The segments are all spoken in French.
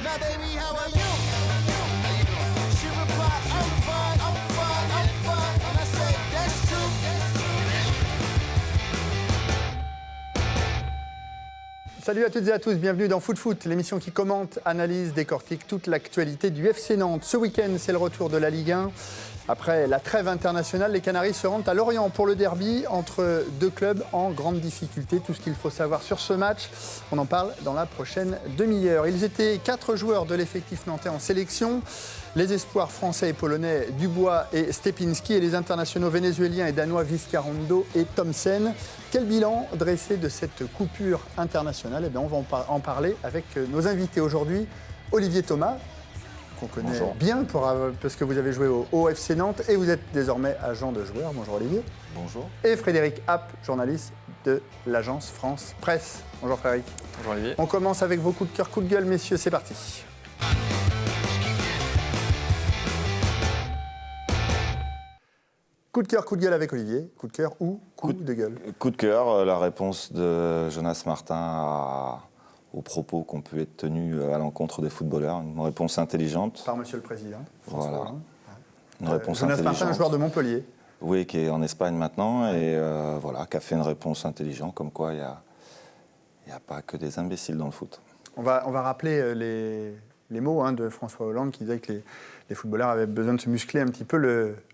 Now, baby, how are you? She replied, I'm fine, I'm fine, I'm fine. And I said, that's true. Salut à toutes et à tous, bienvenue dans Foot Foot, l'émission qui commente, analyse, décortique toute l'actualité du FC Nantes. Ce week-end, c'est le retour de la Ligue 1. Après la trêve internationale, les Canaries se rendent à Lorient pour le derby entre deux clubs en grande difficulté. Tout ce qu'il faut savoir sur ce match, on en parle dans la prochaine demi-heure. Ils étaient 4 joueurs de l'effectif nantais en sélection. Les espoirs français et polonais Dubois et Stepinski et les internationaux vénézuéliens et danois Vizcarrondo et Thomsen. Quel bilan dressé de cette coupure internationale? Eh bien, on va en parler avec nos invités aujourd'hui. Olivier Thomas, qu'on connaît Bonjour. bien parce que vous avez joué au FC Nantes et vous êtes désormais agent de joueur. Bonjour Olivier. Bonjour. Et Frédéric Happ, journaliste de l'agence France Presse. Bonjour Frédéric. Bonjour Olivier. On commence avec vos coups de cœur, coups de gueule, messieurs, c'est parti. Coup de cœur, coup de gueule avec Olivier. Coup de cœur ou coup de gueule? Coup de cœur, la réponse de Jonas Martin aux propos qui ont pu être tenus à l'encontre des footballeurs. Une réponse intelligente. Par Monsieur le Président. Voilà. Hollande. Une réponse Jonas intelligente. Martin, un joueur de Montpellier. Oui, qui est en Espagne maintenant et voilà, qui a fait une réponse intelligente, comme quoi il n'y a pas que des imbéciles dans le foot. On va rappeler les mots de François Hollande qui disait que les footballeurs avaient besoin de se muscler un petit peu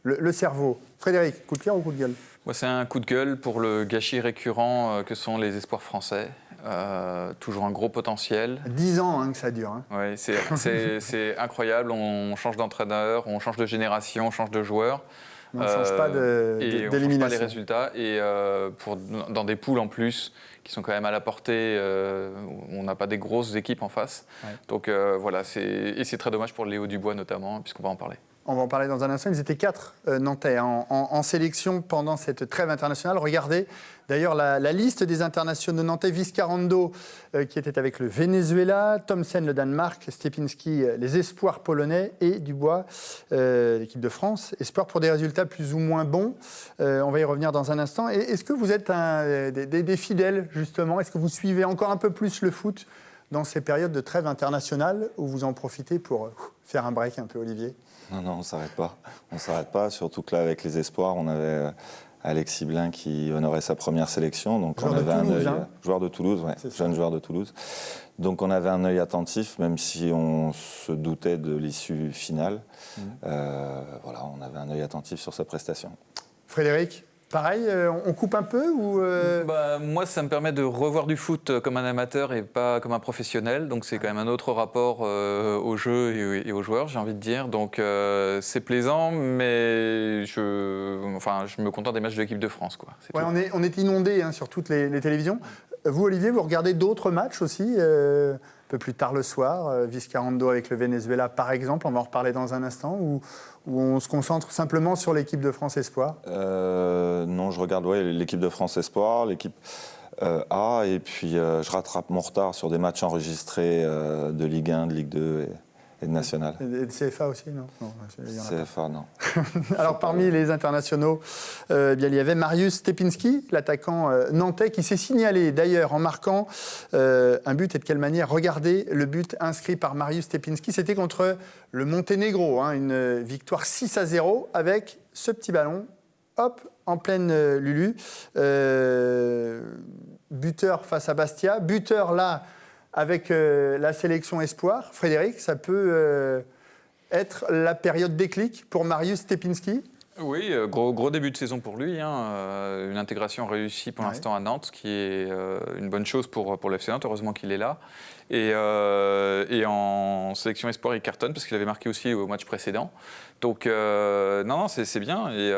le cerveau. Frédéric, coup de cœur ou coup de gueule? Moi, c'est un coup de gueule pour le gâchis récurrent que sont les espoirs français. Toujours un gros potentiel. 10 ans que ça dure. Hein. Ouais, c'est incroyable. On change d'entraîneur, on change de génération, on change de joueur. On ne change pas et on change d'élimination. pas les résultats. Et dans des poules en plus, qui sont quand même à la portée, on n'a pas des grosses équipes en face. Ouais. Donc voilà, c'est très dommage pour Léo Dubois notamment, puisqu'on va en parler. On va en parler dans un instant. Ils étaient 4 Nantais en sélection pendant cette trêve internationale. Regardez d'ailleurs la liste des internationaux nantais. Vizcarrondo qui était avec le Venezuela, Thomsen le Danemark, Stepinski les espoirs polonais et Dubois l'équipe de France. Espoirs pour des résultats plus ou moins bons. On va y revenir dans un instant. Et est-ce que vous êtes des fidèles justement? Est-ce que vous suivez encore un peu plus le foot dans ces périodes de trêve internationale où vous en profitez pour faire un break un peu, Olivier? Non, on ne s'arrête pas. On ne s'arrête pas, surtout que là, avec les espoirs, on avait Alexis Blin qui honorait sa première sélection. Donc joueur on avait de Toulouse, un œil, joueur de Toulouse, ouais, jeune joueur de Toulouse. Donc on avait un œil attentif, même si on se doutait de l'issue finale. Voilà, on avait un œil attentif sur sa prestation. Frédéric, pareil, on coupe un peu ou Moi, ça me permet de revoir du foot comme un amateur et pas comme un professionnel. Donc, c'est quand même un autre rapport au jeu et aux joueurs, j'ai envie de dire. Donc, c'est plaisant, mais je me contente des matchs de l'équipe de France, quoi. C'est tout. on est inondé sur toutes les télévisions. Vous, Olivier, vous regardez d'autres matchs aussi un peu plus tard le soir, Vizcarrondo avec le Venezuela, par exemple. On va en reparler dans un instant. Où on se concentre simplement sur l'équipe de France Espoir? Non, je regarde l'équipe de France Espoir, l'équipe A, et puis je rattrape mon retard sur des matchs enregistrés de Ligue 1, de Ligue 2 et de National. Et de CFA aussi, non, il y en a pas. CFA, non. Alors, parmi les internationaux, bien, il y avait Marius Stepinski, l'attaquant nantais, qui s'est signalé d'ailleurs en marquant un but. Et de quelle manière? Regardez le but inscrit par Marius Stepinski. C'était contre le Monténégro, une victoire 6-0 avec ce petit ballon, hop, en pleine Lulu. Buteur face à Bastia, buteur là avec la sélection Espoir. Frédéric, ça peut être la période déclic pour Marius Stepinski? Oui, gros début de saison pour lui. Une intégration réussie pour l'instant à Nantes, ce qui est une bonne chose pour le FC Nantes. Heureusement qu'il est là. Et en sélection Espoir, il cartonne parce qu'il avait marqué aussi au match précédent. Donc, non, c'est bien. Et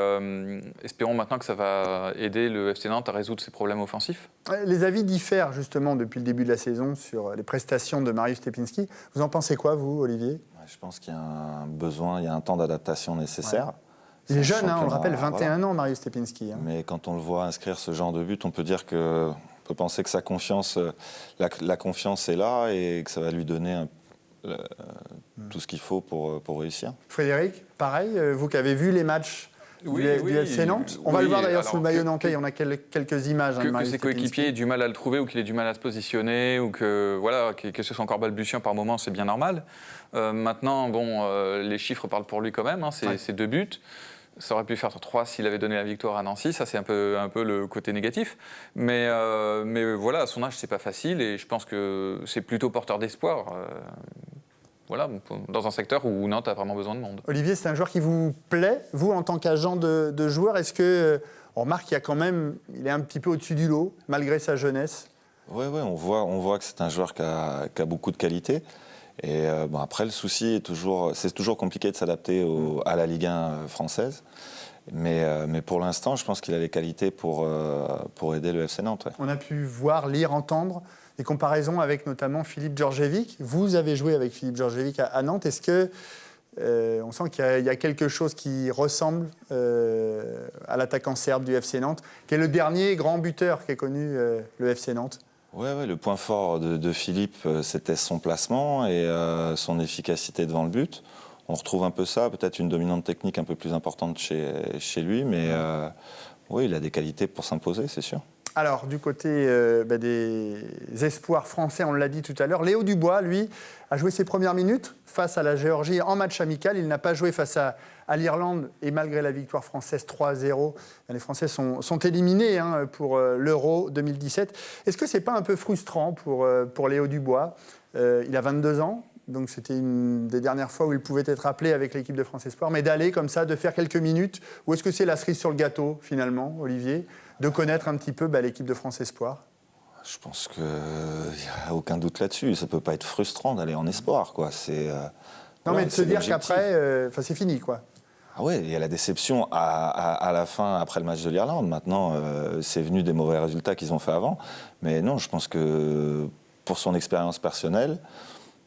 espérons maintenant que ça va aider le FC Nantes à résoudre ses problèmes offensifs. Les avis diffèrent justement depuis le début de la saison sur les prestations de Marius Stepinski. Vous en pensez quoi, vous, Olivier? Je pense qu'il y a un besoin, il y a un temps d'adaptation nécessaire. Ouais. Il est jeune, on le championnat, rappelle, 21 voilà. ans, Marius Stepinski. Mais quand on le voit inscrire ce genre de but, on peut dire que... On peut penser que sa confiance, la confiance est là et que ça va lui donner tout ce qu'il faut pour réussir. Frédéric, pareil, vous qui avez vu les matchs Oui, du FC Nantes. On va le voir d'ailleurs sous le maillot nantais, on a quelques images. Que ses coéquipiers aient du mal à le trouver ou qu'il ait du mal à se positionner ou que ce soit encore balbutiant par moment, c'est bien normal. Maintenant, les chiffres parlent pour lui quand même, c'est 2 buts. Ça aurait pu faire 3 s'il avait donné la victoire à Nancy, ça c'est un peu le côté négatif. Mais voilà, à son âge, c'est pas facile et je pense que c'est plutôt porteur d'espoir. Dans un secteur où Nantes a vraiment besoin de monde. Olivier, c'est un joueur qui vous plaît, vous en tant qu'agent de joueur. Est-ce que on remarque qu'il y a quand même, il est un petit peu au-dessus du lot malgré sa jeunesse? Oui, on voit que c'est un joueur qui a beaucoup de qualité. Et après, le souci c'est toujours compliqué de s'adapter à la Ligue 1 française. Mais pour l'instant, je pense qu'il a les qualités pour aider le FC Nantes. Ouais. On a pu voir, lire, entendre des comparaisons avec notamment Philippe Djordjevic. Vous avez joué avec Philippe Djordjevic à Nantes. Est-ce que on sent qu'il y a quelque chose qui ressemble à l'attaquant serbe du FC Nantes, qui est le dernier grand buteur qu'ait connu le FC Nantes? Oui, le point fort de Philippe, c'était son placement et son efficacité devant le but. On retrouve un peu ça, peut-être une dominante technique un peu plus importante chez lui, mais oui, il a des qualités pour s'imposer, c'est sûr. Alors, du côté des espoirs français, on l'a dit tout à l'heure, Léo Dubois, lui, a joué ses premières minutes face à la Géorgie en match amical. Il n'a pas joué face à l'Irlande et malgré la victoire française 3-0, les Français sont éliminés pour l'Euro 2017. Est-ce que ce n'est pas un peu frustrant pour Léo Dubois? Il a 22 ans. Donc c'était une des dernières fois où il pouvait être appelé avec l'équipe de France Espoir, mais d'aller comme ça, de faire quelques minutes, ou est-ce que c'est la cerise sur le gâteau finalement, Olivier, de connaître un petit peu l'équipe de France Espoir? Je pense qu'il n'y a aucun doute là-dessus. Ça ne peut pas être frustrant d'aller en Espoir, quoi. Mais de se dire qu'après, c'est fini, quoi. Ah ouais, il y a la déception à la fin, après le match de l'Irlande. Maintenant, c'est venu des mauvais résultats qu'ils ont fait avant. Mais non, je pense que pour son expérience personnelle,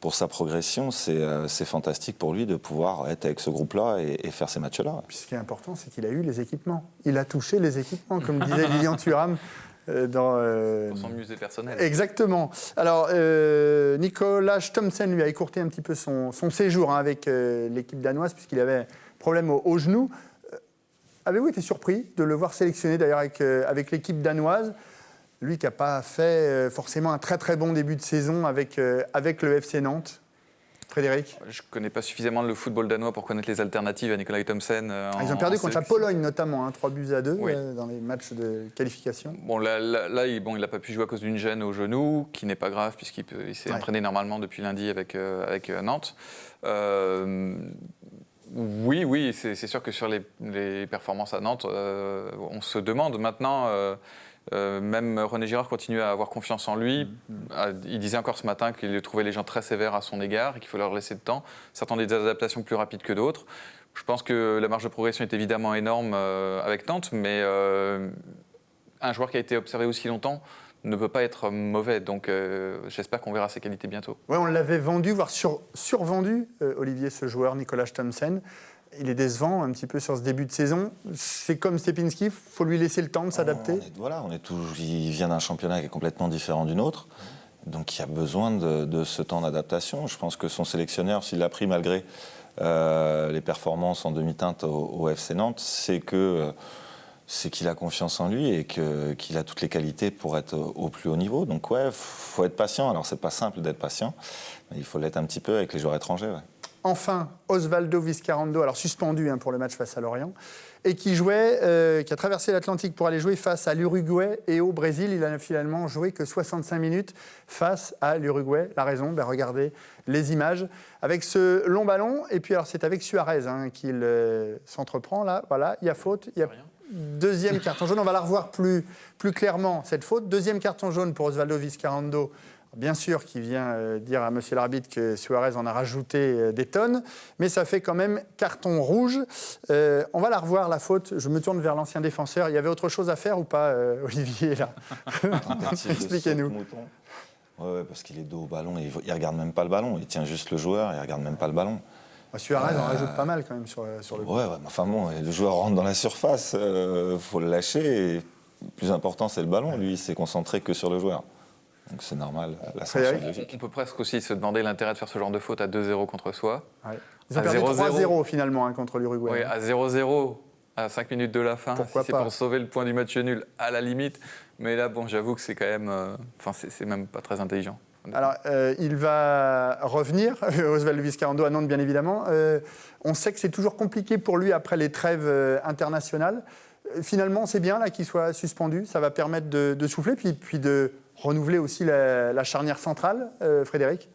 pour sa progression, c'est fantastique pour lui de pouvoir être avec ce groupe-là et faire ces matchs-là. Puis ce qui est important, c'est qu'il a eu les équipements. Il a touché les équipements, comme disait Lilian Thuram. Pour son musée personnel. Exactement. Alors, Nicolas Thomsen lui a écourté un petit peu son séjour avec l'équipe danoise, puisqu'il avait problème au genou. Avez-vous été surpris de le voir sélectionné d'ailleurs avec l'équipe danoise? Lui qui n'a pas fait forcément un très très bon début de saison avec le FC Nantes. Frédéric? Je ne connais pas suffisamment le football danois pour connaître les alternatives à Nicolas Thomsen. Ils ont perdu contre la Pologne notamment, 3-2 dans les matchs de qualification. Là, il n'a pas pu jouer à cause d'une gêne au genou, qui n'est pas grave puisqu'il s'est entraîné normalement depuis lundi avec Nantes. Oui, c'est sûr que sur les performances à Nantes, on se demande maintenant... même René Girard continue à avoir confiance en lui. Il disait encore ce matin qu'il trouvait les gens très sévères à son égard et qu'il faut leur laisser de temps. S'attendait des adaptations plus rapides que d'autres. Je pense que la marge de progression est évidemment énorme avec Nantes, mais un joueur qui a été observé aussi longtemps ne peut pas être mauvais. Donc j'espère qu'on verra ses qualités bientôt. Ouais, on l'avait vendu, voire survendu, Olivier, ce joueur, Nicolas Thomsen. Il est décevant un petit peu sur ce début de saison. C'est comme Stepinski, il faut lui laisser le temps de s'adapter. Il vient d'un championnat qui est complètement différent du nôtre. Donc il y a besoin de ce temps d'adaptation. Je pense que son sélectionneur, s'il l'a pris malgré les performances en demi-teinte au FC Nantes, c'est qu'il a confiance en lui et qu'il a toutes les qualités pour être au plus haut niveau. Donc il faut être patient. Alors c'est pas simple d'être patient, mais il faut l'être un petit peu avec les joueurs étrangers. Ouais. Enfin, Osvaldo Vizcarrondo, alors suspendu pour le match face à Lorient, et qui a traversé l'Atlantique pour aller jouer face à l'Uruguay et au Brésil. Il n'a finalement joué que 65 minutes face à l'Uruguay. La raison, regardez les images. Avec ce long ballon, et puis alors c'est avec Suarez qu'il s'entreprend là. Voilà, il y a faute. Il y a deuxième carton jaune. On va la revoir plus clairement, cette faute. Deuxième carton jaune pour Osvaldo Vizcarrondo. Bien sûr, qui vient dire à monsieur l'arbitre que Suarez en a rajouté des tonnes, mais ça fait quand même carton rouge. On va la revoir, la faute. Je me tourne vers l'ancien défenseur. Il y avait autre chose à faire ou pas, Olivier, là? Expliquez-nous. Oui, parce qu'il est dos au ballon. Il ne regarde même pas le ballon. Il tient juste le joueur. Il ne regarde même pas le ballon. Suarez en rajoute pas mal quand même sur le coup. Ouais, mais enfin bon, le joueur rentre dans la surface. Faut le lâcher. Et le plus important, c'est le ballon. Lui, il s'est concentré que sur le joueur. Donc c'est normal, la sanction est logique. On peut presque aussi se demander l'intérêt de faire ce genre de faute à 2-0 contre soi. Ouais. Ils ont perdu 3-0 finalement contre l'Uruguay. Oui, à 0-0, à 5 minutes de la fin. Pourquoi si c'est pas. pour sauver le point du match nul, à la limite. Mais là, bon, j'avoue que c'est quand même... c'est même pas très intelligent. Alors, il va revenir, Osvaldo Vizcarrondo à Nantes, bien évidemment. On sait que c'est toujours compliqué pour lui après les trêves internationales. Finalement, c'est bien là qu'il soit suspendu. Ça va permettre de souffler, puis de renouveler aussi la charnière centrale, Frédéric.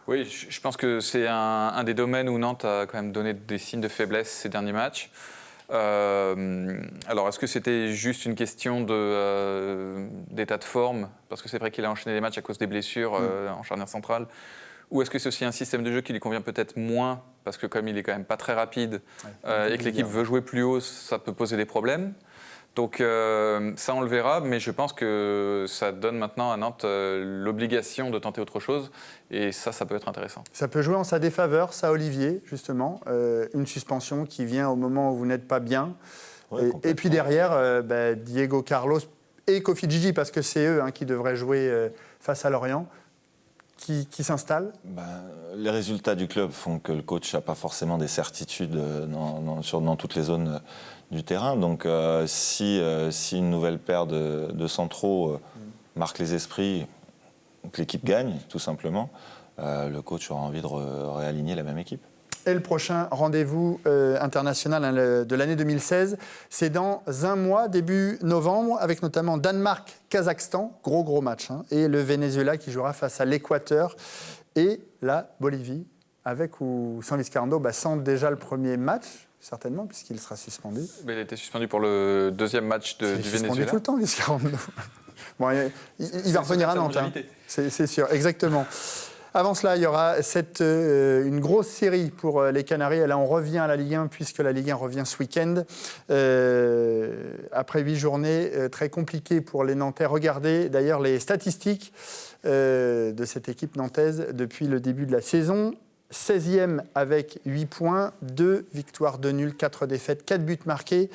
Oui, je pense que c'est un des domaines où Nantes a quand même donné des signes de faiblesse ces derniers matchs. Alors, est-ce que c'était juste une question d'état de forme? Parce que c'est vrai qu'il a enchaîné les matchs à cause des blessures en charnière centrale. Ou est-ce que c'est aussi un système de jeu qui lui convient peut-être moins? Parce que comme il est quand même pas très rapide et que l'équipe veut jouer plus haut, ça peut poser des problèmes. Donc ça, on le verra, mais je pense que ça donne maintenant à Nantes l'obligation de tenter autre chose, et ça peut être intéressant. Ça peut jouer en sa défaveur, ça, Olivier, justement. Une suspension qui vient au moment où vous n'êtes pas bien. Ouais, et puis derrière, Diego Carlos et Kofi Djidji, parce que c'est eux qui devraient jouer face à Lorient, qui s'installent. Les résultats du club font que le coach n'a pas forcément des certitudes dans toutes les zones du terrain. Donc si une nouvelle paire de centraux marque les esprits, que l'équipe gagne, tout simplement, le coach aura envie de réaligner la même équipe. Et le prochain rendez-vous international de l'année 2016, c'est dans un mois, début novembre, avec notamment Danemark-Kazakhstan, gros match, et le Venezuela qui jouera face à l'Équateur, et la Bolivie, avec ou sans Vizcarrondo, sans déjà le premier match, certainement, puisqu'il sera suspendu. Mais il était suspendu pour le deuxième match du Venezuela. Il est suspendu tout le temps, Vizcarrondo. Bon, il va revenir à Nantes, c'est sûr, exactement. Avant cela, il y aura une grosse série pour les Canaries. Et là, on revient à la Ligue 1, puisque la Ligue 1 revient ce week-end. Après 8 journées, très compliquées pour les Nantais. Regardez d'ailleurs les statistiques de cette équipe nantaise depuis le début de la saison. 16e avec 8 points, 2 victoires, 2 nuls, 4 défaites, 4 buts marqués,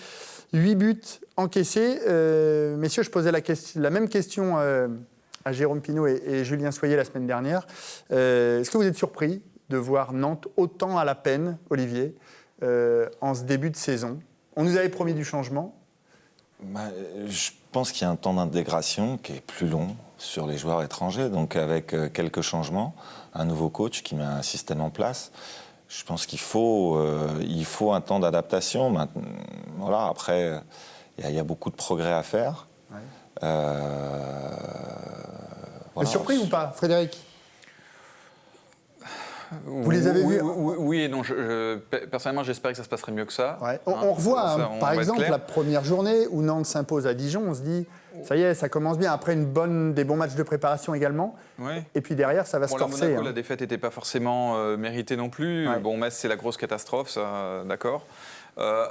8 buts encaissés. Messieurs, je posais la même question à Jérôme Pinault et Julien Soyer la semaine dernière. Est-ce que vous êtes surpris de voir Nantes autant à la peine, Olivier, en ce début de saison? On nous avait promis du changement. Je pense qu'il y a un temps d'intégration qui est plus long sur les joueurs étrangers, donc avec quelques changements, un nouveau coach qui met un système en place. Je pense qu'il faut un temps d'adaptation. Voilà, après, il y a beaucoup de progrès à faire. Ouais. Voilà. Surpris ou pas, Frédéric? Vous les avez vus? Oui et non. Personnellement, j'espère que ça se passerait mieux que ça. Ouais. On revoit, par exemple, la première journée où Nantes s'impose à Dijon. On se dit, ça y est, ça commence bien. Après des bons matchs de préparation également. Ouais. Et puis derrière, ça va se corser. Monaco, la défaite n'était pas forcément méritée non plus. Ouais. Bon, Metz, c'est la grosse catastrophe, ça, d'accord.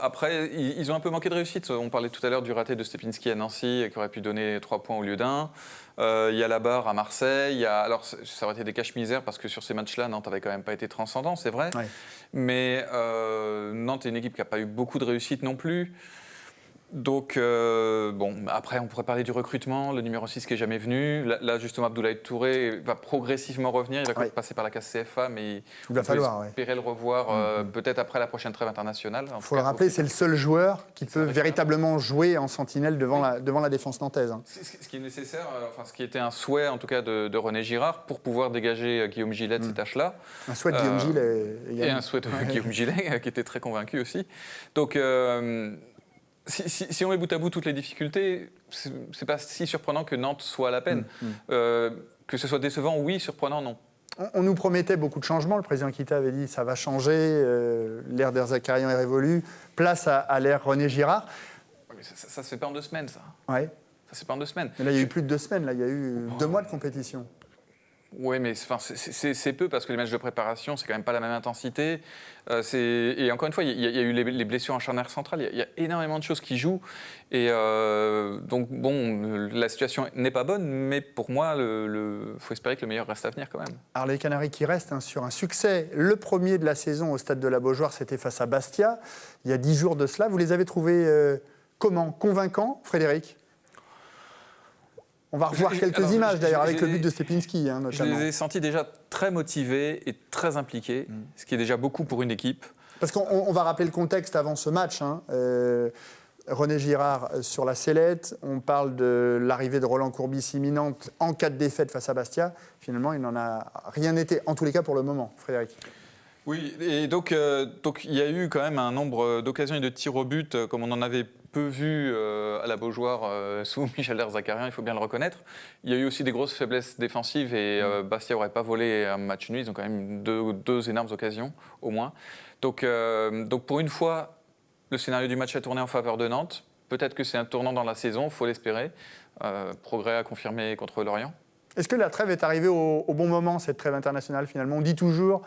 Après, ils ont un peu manqué de réussite. On parlait tout à l'heure du raté de Stepinski à Nancy, qui aurait pu donner 3 points au lieu d'1. Il y a la barre à Marseille. Alors, ça aurait été des caches-misères parce que sur ces matchs-là, Nantes n'avait quand même pas été transcendant, c'est vrai. Ouais. Mais Nantes est une équipe qui n'a pas eu beaucoup de réussite non plus. Donc, après, on pourrait parler du recrutement, le numéro 6 qui n'est jamais venu. Là, justement, Abdoulaye Touré va progressivement revenir. Il va quand même passer par la case CFA, mais il va falloir espérer le revoir peut-être après la prochaine trêve internationale. Il faut le rappeler, c'est le seul joueur qui peut véritablement jouer en sentinelle devant la défense nantaise. Ce qui est nécessaire, ce qui était un souhait en tout cas de René Girard pour pouvoir dégager Guillaume Gillet de ces tâches-là. Un souhait de Guillaume Gillet également. Et un souhait de Guillaume Gillet qui était très convaincu aussi. Donc, si on met bout à bout toutes les difficultés, c'est pas si surprenant que Nantes soit à la peine. Que ce soit décevant, oui, surprenant, non. On nous promettait beaucoup de changements. Le président Kita avait dit ça va changer, l'ère d'Erzakarian est révolue, place à l'ère René Girard. Mais ça se fait pas en 2 semaines, ça. Ouais. Ça se fait pas en 2 semaines. Mais là, il y a eu plus de 2 semaines. Là, il y a eu 2 mois de compétition. Oui, mais c'est peu parce que les matchs de préparation, c'est quand même pas la même intensité. Et encore une fois, il y a eu les blessures en charnière centrale. Il y a énormément de choses qui jouent. Et donc, bon, la situation n'est pas bonne, mais pour moi, faut espérer que le meilleur reste à venir quand même. Alors, les Canaries qui restent sur un succès. Le premier de la saison au stade de la Beaujoire, c'était face à Bastia. Il y a 10 jours de cela. Vous les avez trouvés comment? Convaincants, Frédéric? On va revoir quelques images d'ailleurs avec le but de Stepinski notamment. Je les ai sentis déjà très motivés et très impliqués, ce qui est déjà beaucoup pour une équipe. Parce qu'on va rappeler le contexte avant ce match. Hein. René Girard sur la sellette, on parle de l'arrivée de Roland Courbis imminente en cas de défaite face à Bastia. Finalement, il n'en a rien été, en tous les cas pour le moment, Frédéric. Oui, et donc il y a eu quand même un nombre d'occasions et de tirs au but, comme on en avait peu vu à la Beaujoire sous Michel Derzakarian, il faut bien le reconnaître. Il y a eu aussi des grosses faiblesses défensives et Bastia n'aurait pas volé un match nul, ils ont quand même deux énormes occasions au moins. Donc pour une fois, le scénario du match a tourné en faveur de Nantes. Peut-être que c'est un tournant dans la saison, il faut l'espérer. Progrès à confirmer contre Lorient. Est-ce que la trêve est arrivée au bon moment, cette trêve internationale finalement? On dit toujours,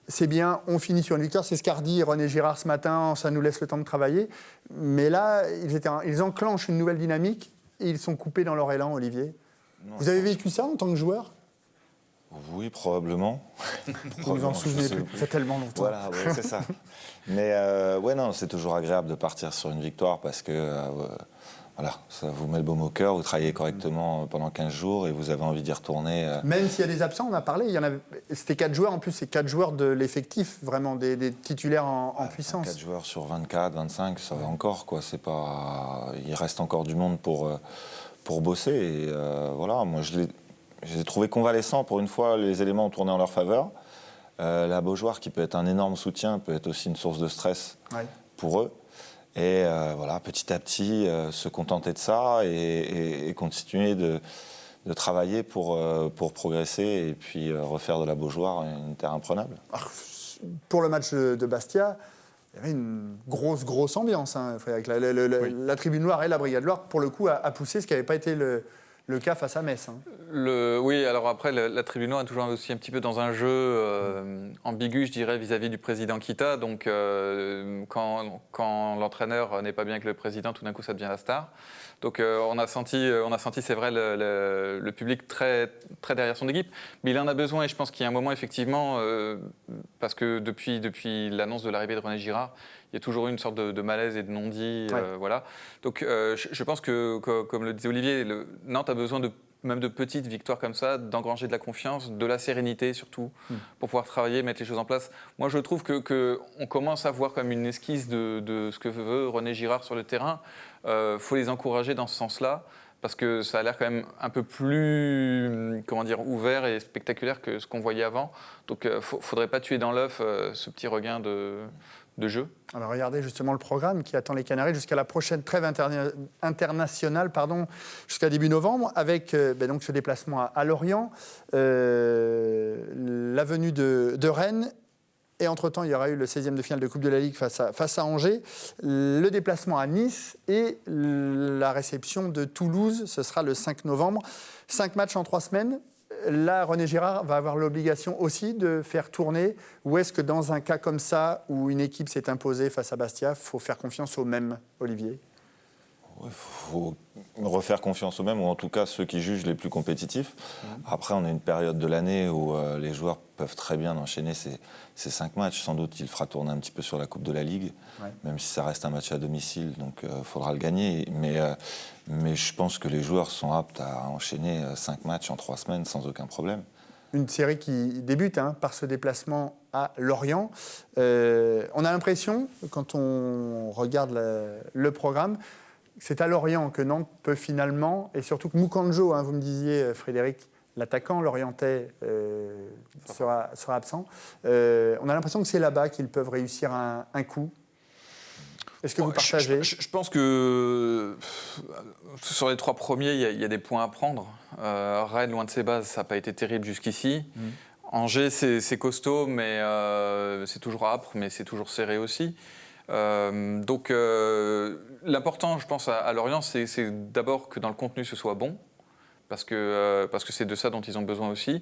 c'est bien, on finit sur une victoire. C'est ce qu'a dit René Girard ce matin, ça nous laisse le temps de travailler. Mais là, ils enclenchent une nouvelle dynamique et ils sont coupés dans leur élan, Olivier. Non, Vous avez vécu ça en tant que joueur? Oui, probablement. Vous vous en souvenez plus, ça fait tellement longtemps. Voilà, ouais, c'est ça. Mais ouais, non, c'est toujours agréable de partir sur une victoire parce que voilà, ça vous met le baume au cœur, vous travaillez correctement pendant 15 jours et vous avez envie d'y retourner. Même s'il y a des absents, on a parlé, c'était 4 joueurs, en plus c'est 4 joueurs de l'effectif, vraiment des titulaires en puissance. 4 joueurs sur 24, 25, ça va encore, quoi. C'est pas... Il reste encore du monde pour bosser. Et voilà, moi je les ai trouvés convalescents. Pour une fois, les éléments ont tourné en leur faveur. La Beaujoire, qui peut être un énorme soutien, peut être aussi une source de stress pour eux. Et voilà, petit à petit, se contenter de ça et continuer de travailler pour progresser et puis refaire de la Beaujoire une terre imprenable. Alors, pour le match de Bastia, il y avait une grosse ambiance, hein, Frédéric. La Tribune Noire et la Brigade Loire, pour le coup, a poussé ce qui n'avait pas été le cas face à Metz. Hein. Oui, alors après, la Tribune Noire est toujours aussi un petit peu dans un jeu ambigu, je dirais, vis-à-vis du président Kita. Donc, quand l'entraîneur n'est pas bien avec le président, tout d'un coup, ça devient la star. Donc, on a senti, c'est vrai, le public très, très derrière son équipe. Mais il en a besoin et je pense qu'il y a un moment, effectivement, parce que depuis l'annonce de l'arrivée de René Girard, il y a toujours eu une sorte de malaise et de non-dit. Voilà. Donc, je pense que, comme le disait Olivier, Nantes a besoin même de petites victoires comme ça, d'engranger de la confiance, de la sérénité surtout, pour pouvoir travailler, mettre les choses en place. Moi, je trouve qu'on commence à voir comme une esquisse de ce que veut René Girard sur le terrain. Faut les encourager dans ce sens-là, parce que ça a l'air quand même un peu plus, ouvert et spectaculaire que ce qu'on voyait avant. Donc, faudrait pas tuer dans l'œuf ce petit regain de jeu. Alors regardez justement le programme qui attend les Canaries jusqu'à la prochaine trêve internationale, jusqu'à début novembre, avec donc ce déplacement à Lorient, la venue de Rennes, et entre-temps il y aura eu le 16e de finale de Coupe de la Ligue face à Angers, le déplacement à Nice et la réception de Toulouse, ce sera le 5 novembre. 5 matchs en 3 semaines. Là, René Girard va avoir l'obligation aussi de faire tourner. Ou est-ce que dans un cas comme ça, où une équipe s'est imposée face à Bastia, il faut faire confiance aux mêmes, Olivier? Il faut refaire confiance aux mêmes, ou en tout cas ceux qui jugent les plus compétitifs. Après, on a une période de l'année où les joueurs peuvent très bien enchaîner ces 5 matchs. Sans doute, il fera tourner un petit peu sur la Coupe de la Ligue, même si ça reste un match à domicile, donc il faudra le gagner. Mais je pense que les joueurs sont aptes à enchaîner 5 matchs en 3 semaines sans aucun problème. Une série qui débute par ce déplacement à Lorient. On a l'impression, quand on regarde le programme, c'est à Lorient que Nantes peut finalement, et surtout que Moukanjo, vous me disiez, Frédéric, l'attaquant lorientais sera absent. On a l'impression que c'est là-bas qu'ils peuvent réussir un coup. Est-ce que vous partagez? Je pense que sur les 3 premiers, il y a des points à prendre. Rennes, loin de ses bases, ça n'a pas été terrible jusqu'ici. Angers, c'est costaud, mais c'est toujours âpre, mais c'est toujours serré aussi. Donc l'important, je pense, à Lorient, c'est d'abord que dans le contenu, ce soit bon. Parce que c'est de ça dont ils ont besoin aussi.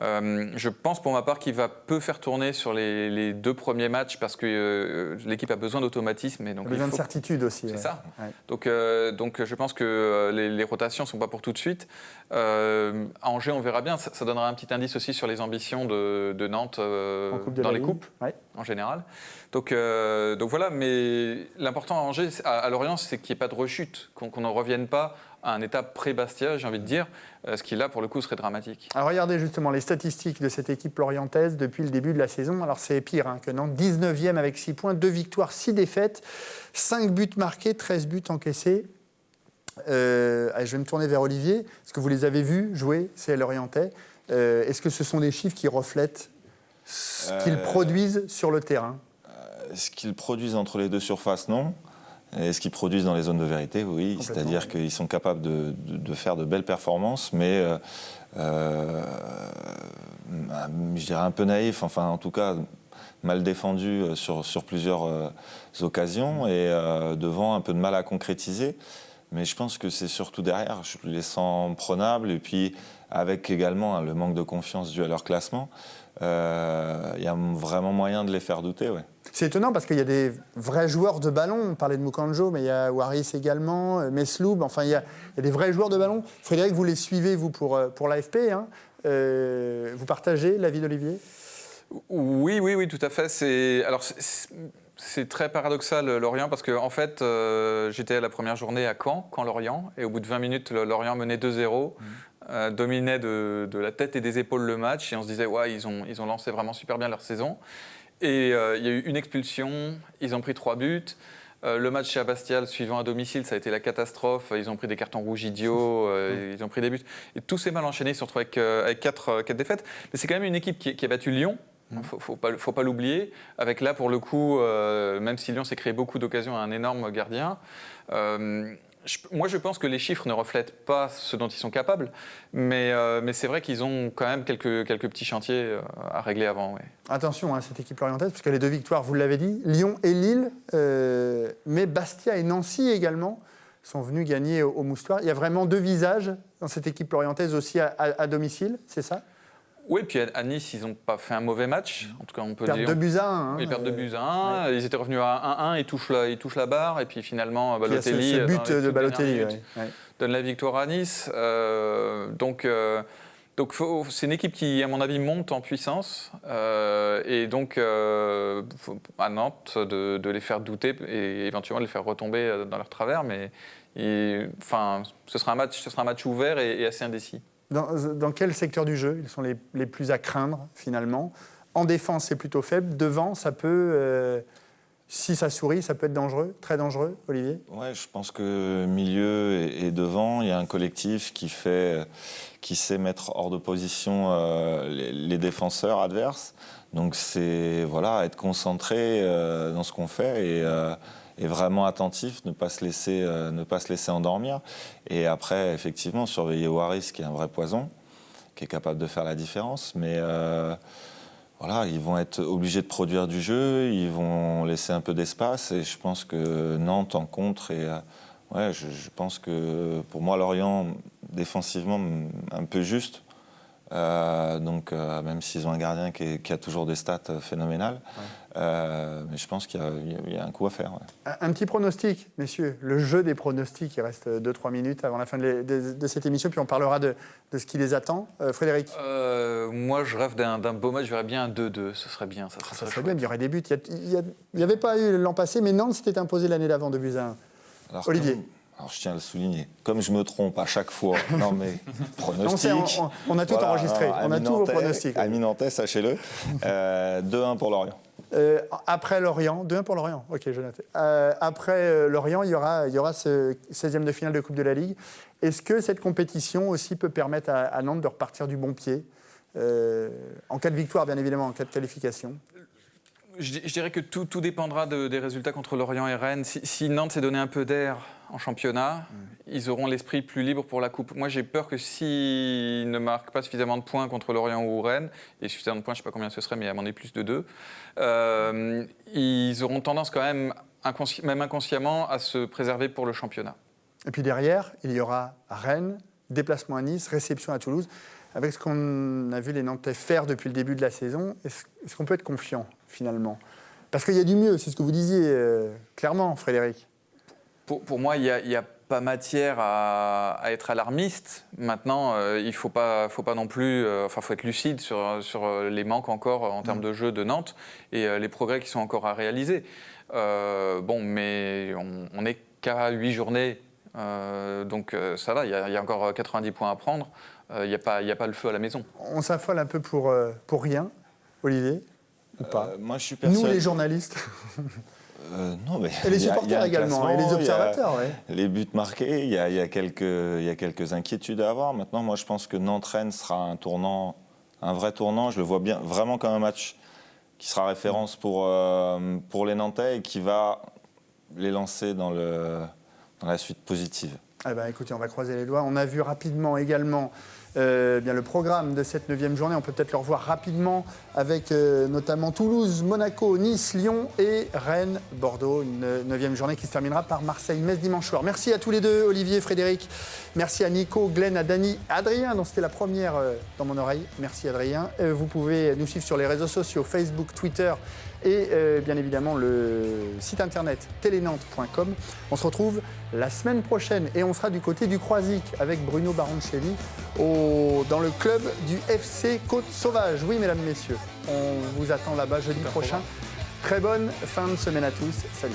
Je pense pour ma part qu'il va peu faire tourner sur les 2 premiers matchs parce que l'équipe a besoin d'automatisme. Il a besoin de certitude aussi. C'est ça. Ouais. Donc je pense que les rotations ne sont pas pour tout de suite. À Angers, on verra bien. Ça donnera un petit indice aussi sur les ambitions de Nantes dans les coupes, en général. Donc voilà, mais l'important à Angers, à Lorient, c'est qu'il n'y ait pas de rechute, qu'on ne revienne pas à un état pré-Bastia, j'ai envie de dire, ce qui là, pour le coup, serait dramatique. Alors regardez justement les statistiques de cette équipe lorientaise depuis le début de la saison. Alors c'est pire que Nantes, 19e avec 6 points, 2 victoires, 6 défaites, 5 buts marqués, 13 buts encaissés. Je vais me tourner vers Olivier. Est-ce que vous les avez vus jouer, ces Lorientais? Est-ce que ce sont des chiffres qui reflètent ce qu'ils produisent sur le terrain? Ce qu'ils produisent entre les deux surfaces, non. Et ce qu'ils produisent dans les zones de vérité, oui. C'est-à-dire qu'ils sont capables de faire de belles performances, mais je dirais un peu naïf, enfin en tout cas mal défendu sur plusieurs occasions et devant un peu de mal à concrétiser. Mais je pense que c'est surtout derrière, je les sens prenables et puis avec également le manque de confiance dû à leur classement, il y a vraiment moyen de les faire douter, ouais. C'est étonnant parce qu'il y a des vrais joueurs de ballon. On parlait de Mukanjo, mais il y a Waris également, Mesloub. Enfin, il y a des vrais joueurs de ballon. Frédéric, vous les suivez, vous, pour l'AFP. Hein. Vous partagez l'avis d'Olivier? Oui, tout à fait. C'est très paradoxal, Lorient, parce qu'en fait, j'étais à la première journée à Caen-Lorient, et au bout de 20 minutes, Lorient menait 2-0. Dominait de la tête et des épaules le match, et on se disait, ouais, ils ont lancé vraiment super bien leur saison. Et il y a eu une expulsion, ils ont pris 3 buts. Le match chez Bastia, suivant à domicile, ça a été la catastrophe. Ils ont pris des cartons rouges idiots, ils ont pris des buts. Et tout s'est mal enchaîné, ils se sont retrouvés avec 4 défaites. Mais c'est quand même une équipe qui a battu Lyon. Faut pas l'oublier. Avec là, pour le coup, même si Lyon s'est créé beaucoup d'occasions à un énorme gardien, moi, je pense que les chiffres ne reflètent pas ce dont ils sont capables, mais c'est vrai qu'ils ont quand même quelques petits chantiers à régler avant. Ouais. Attention à cette équipe lorientaise, parce que les 2 victoires, vous l'avez dit, Lyon et Lille, mais Bastia et Nancy également sont venus gagner au Moustoir. Il y a vraiment 2 visages dans cette équipe lorientaise aussi à domicile, c'est ça? Oui, puis à Nice, ils n'ont pas fait un mauvais match. En tout cas, on peut dire. Ils perdent 2 buts à 1. Hein, ils perdent 2 buts à 1. Ouais. Ils étaient revenus à 1-1, ils touchent la barre. Et puis finalement, Balotelli. Ce but de Balotelli. Donne la victoire à Nice. Donc c'est une équipe qui, à mon avis, monte en puissance. Et donc, à Nantes, de les faire douter et éventuellement de les faire retomber dans leur travers. Mais ce sera un match ouvert et assez indécis. Dans quel secteur du jeu ils sont les plus à craindre, finalement? En défense, c'est plutôt faible. Devant, ça peut, si ça sourit, ça peut être dangereux, très dangereux, Olivier? Ouais, je pense que milieu et devant, il y a un collectif qui sait mettre hors de position les défenseurs adverses. Donc c'est être concentré dans ce qu'on fait et vraiment attentif, ne pas se laisser endormir. Et après, effectivement, surveiller Waris, qui est un vrai poison, qui est capable de faire la différence. Mais ils vont être obligés de produire du jeu, ils vont laisser un peu d'espace. Et je pense que Nantes en contre. Et je pense que pour moi, Lorient, défensivement, un peu juste. Même s'ils ont un gardien qui a toujours des stats phénoménales, mais je pense qu'il y a un coup à faire. Ouais. Un petit pronostic, messieurs, le jeu des pronostics, il reste 2-3 minutes avant la fin de cette émission, puis on parlera de ce qui les attend. Frédéric? Moi, je rêve d'un beau match, je verrais bien un 2-2, ce serait bien. Ça serait bien, il y aurait des buts. Il n'y avait pas eu l'an passé, mais Nantes s'était imposé l'année d'avant, 2-1. Olivier? Alors, je tiens à le souligner. Comme je me trompe à chaque fois dans mes pronostics. On a tout enregistré. On a tous vos pronostics. Ami Nantais, sachez-le. 2-1 pour Lorient. Après Lorient, 2-1 pour Lorient. Ok, je note. Après Lorient, il y aura ce 16e de finale de Coupe de la Ligue. Est-ce que cette compétition aussi peut permettre à Nantes de repartir du bon pied en cas de victoire, bien évidemment, en cas de qualification? Je dirais que tout dépendra des résultats contre Lorient et Rennes. Si Nantes s'est donné un peu d'air en championnat, ils auront l'esprit plus libre pour la Coupe. Moi, j'ai peur que s'ils ne marquent pas suffisamment de points contre Lorient ou Rennes, et suffisamment de points, je ne sais pas combien ce serait, mais à mon avis plus de 2, ils auront tendance quand même, même inconsciemment, à se préserver pour le championnat. Et puis derrière, il y aura Rennes, déplacement à Nice, réception à Toulouse. Avec ce qu'on a vu les Nantais faire depuis le début de la saison, est-ce qu'on peut être confiant, finalement? Parce qu'il y a du mieux, c'est ce que vous disiez clairement, Frédéric. Pour moi, il n'y a pas matière à être alarmiste. Maintenant, il ne faut pas non plus... faut être lucide sur les manques encore en termes de jeu de Nantes et les progrès qui sont encore à réaliser. Mais on n'est qu'à 8 journées Donc ça va, il y a encore 90 points à prendre. Il n'y a pas le feu à la maison. On s'affole un peu pour rien, Olivier, ou pas? Moi, je suis persuadé. Nous, les journalistes. Non, mais Et les il y a supporters un également, et les classement, observateurs, il y a ouais. les buts marqués, il y a quelques inquiétudes à avoir. Maintenant, moi, je pense que Nantes-Rennes sera un vrai tournant. Je le vois bien, vraiment comme un match qui sera référence pour les Nantais et qui va les lancer dans la suite positive. Eh ben, écoutez, on va croiser les doigts. On a vu rapidement également bien le programme de cette 9e journée. On peut peut-être le revoir rapidement avec notamment Toulouse, Monaco, Nice, Lyon et Rennes, Bordeaux. Une 9e journée qui se terminera par Marseille-Metz dimanche soir. Merci à tous les deux, Olivier, Frédéric. Merci à Nico, Glenn, à Dany, Adrien, dont c'était la première dans mon oreille. Merci Adrien. Vous pouvez nous suivre sur les réseaux sociaux, Facebook, Twitter et bien évidemment le site internet telenantes.com. On se retrouve la semaine prochaine et on sera du côté du Croisic avec Bruno Baroncelli dans le club du FC Côte Sauvage. Oui, mesdames, messieurs, on vous attend là-bas jeudi prochain. Très bonne fin de semaine à tous. Salut.